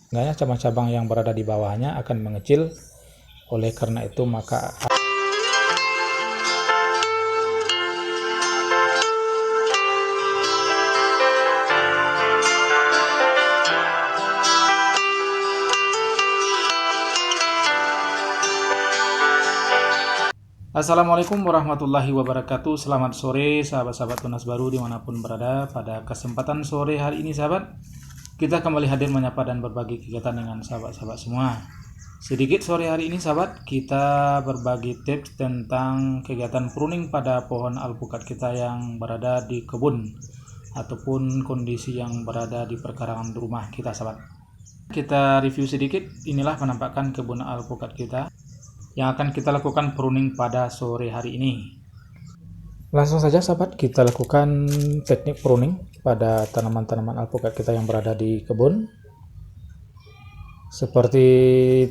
sehingga cabang-cabang yang berada di bawahnya akan mengecil. Oleh karena itu maka Assalamualaikum warahmatullahi wabarakatuh. Selamat sore sahabat-sahabat tunas baru dimanapun berada. Pada kesempatan sore hari ini sahabat, kita kembali hadir menyapa dan berbagi kegiatan dengan sahabat-sahabat semua. Sedikit sore hari ini sahabat, kita berbagi tips tentang kegiatan pruning pada pohon alpukat kita yang berada di kebun ataupun kondisi yang berada di perkarangan rumah kita sahabat. Kita review sedikit, inilah penampakan kebun alpukat kita yang akan kita lakukan pruning pada sore hari ini. Langsung saja sahabat, kita lakukan teknik pruning pada tanaman-tanaman alpukat kita yang berada di kebun. Seperti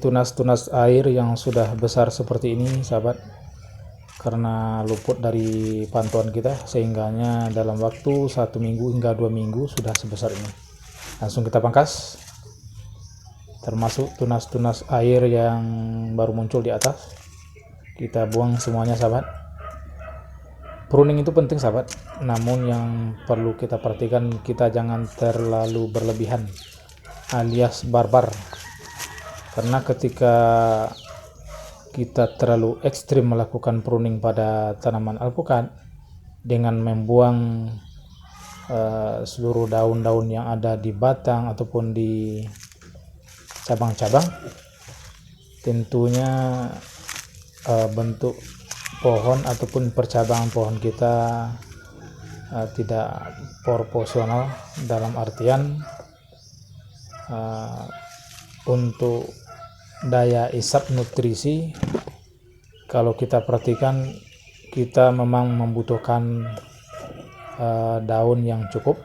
tunas-tunas air yang sudah besar seperti ini sahabat, karena luput dari pantauan kita, sehingganya dalam waktu 1 minggu hingga 2 minggu sudah sebesar ini. Langsung kita pangkas, termasuk tunas-tunas air yang baru muncul di atas, kita buang semuanya sahabat. Pruning itu penting sahabat, namun yang perlu kita perhatikan, kita jangan terlalu berlebihan alias barbar, karena ketika kita terlalu ekstrim melakukan pruning pada tanaman alpukat dengan membuang seluruh daun-daun yang ada di batang ataupun di cabang-cabang, tentunya bentuk pohon ataupun percabangan pohon kita tidak proporsional, dalam artian untuk daya isap nutrisi. Kalau kita perhatikan, kita memang membutuhkan daun yang cukup.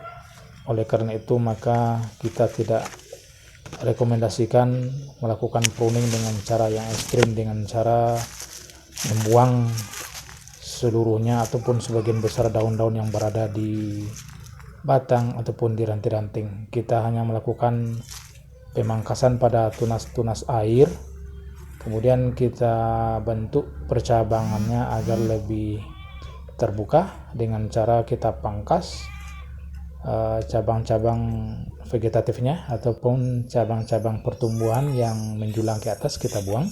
Oleh karena itu maka kita tidak rekomendasikan melakukan pruning dengan cara yang ekstrim, dengan cara membuang seluruhnya ataupun sebagian besar daun-daun yang berada di batang ataupun di ranting-ranting. Kita hanya melakukan pemangkasan pada tunas-tunas air, kemudian kita bentuk percabangannya agar lebih terbuka dengan cara kita pangkas cabang-cabang vegetatifnya ataupun cabang-cabang pertumbuhan yang menjulang ke atas kita buang,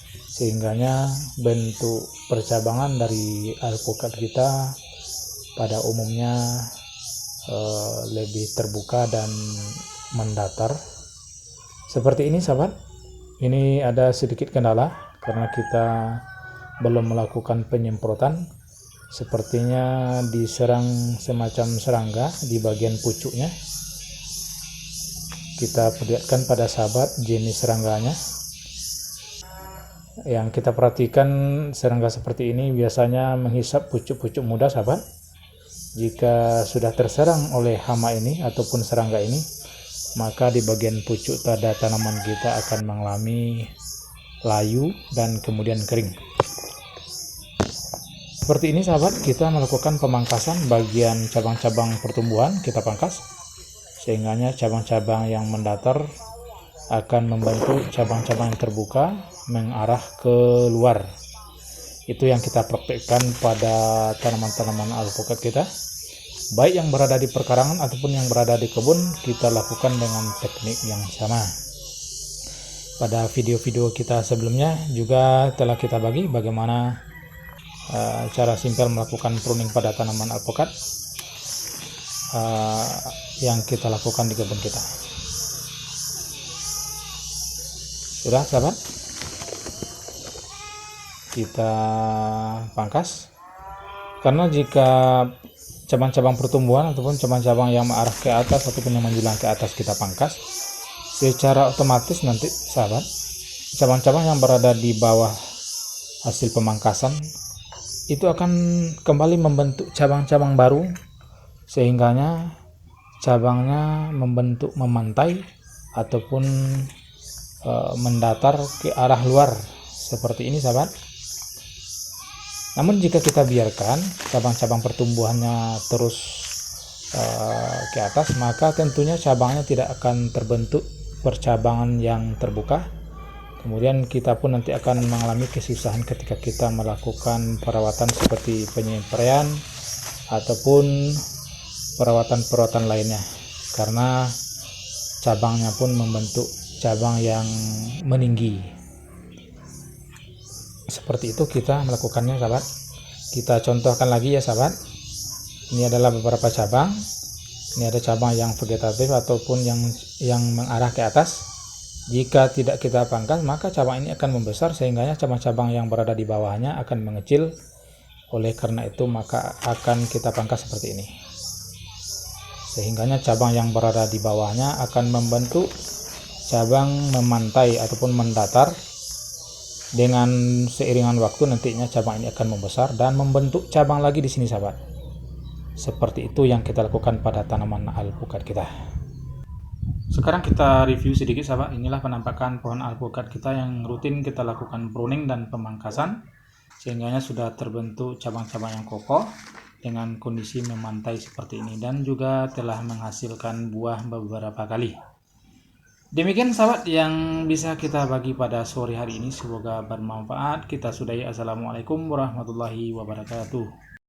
sehingganya bentuk percabangan dari alpukat kita pada umumnya lebih terbuka dan mendatar seperti ini sahabat. Ini ada sedikit kendala karena kita belum melakukan penyemprotan. Sepertinya diserang semacam serangga di bagian pucuknya. Kita perlihatkan pada sahabat jenis serangganya. Yang kita perhatikan, serangga seperti ini biasanya menghisap pucuk-pucuk muda sahabat. Jika sudah terserang oleh hama ini ataupun serangga ini, maka di bagian pucuk pada tanaman kita akan mengalami layu dan kemudian kering. Seperti ini sahabat, kita melakukan pemangkasan bagian cabang-cabang pertumbuhan, kita pangkas sehingganya cabang-cabang yang mendatar akan membentuk cabang-cabang yang terbuka mengarah ke luar. Itu yang kita praktekkan pada tanaman-tanaman alpukat kita, baik yang berada di perkarangan ataupun yang berada di kebun. Kita lakukan dengan teknik yang sama. Pada video-video kita sebelumnya juga telah kita bagi bagaimana cara simpel melakukan pruning pada tanaman alpukat yang kita lakukan di kebun kita. Sudah sahabat, kita pangkas, karena jika cabang-cabang pertumbuhan ataupun cabang-cabang yang mengarah ke atas ataupun yang menjulang ke atas kita pangkas, secara otomatis nanti sahabat, cabang-cabang yang berada di bawah hasil pemangkasan itu akan kembali membentuk cabang-cabang baru, sehingganya cabangnya membentuk memantai ataupun mendatar ke arah luar seperti ini sahabat. Namun jika kita biarkan cabang-cabang pertumbuhannya terus ke atas, maka tentunya cabangnya tidak akan terbentuk percabangan yang terbuka. Kemudian kita pun nanti akan mengalami kesusahan ketika kita melakukan perawatan seperti penyempraian ataupun perawatan-perawatan lainnya, karena cabangnya pun membentuk cabang yang meninggi. Seperti itu kita melakukannya, sahabat. Kita contohkan lagi ya, sahabat. Ini adalah beberapa cabang. Ini ada cabang yang vegetatif ataupun yang mengarah ke atas. Jika tidak kita pangkas, maka cabang ini akan membesar sehingga cabang-cabang yang berada di bawahnya akan mengecil. Oleh karena itu maka akan kita pangkas seperti ini. Sehingga cabang yang berada di bawahnya akan membentuk cabang memantai ataupun mendatar. Dengan seiringan waktu nantinya cabang ini akan membesar dan membentuk cabang lagi di sini, sahabat. Seperti itu yang kita lakukan pada tanaman alpukat kita. Sekarang kita review sedikit, sahabat. Inilah penampakan pohon alpukat kita yang rutin kita lakukan pruning dan pemangkasan, sehingga sudah terbentuk cabang-cabang yang kokoh dengan kondisi memantai seperti ini, dan juga telah menghasilkan buah beberapa kali. Demikian, sahabat, yang bisa kita bagi pada sore hari ini. Semoga bermanfaat. Kita sudahi. Assalamualaikum warahmatullahi wabarakatuh.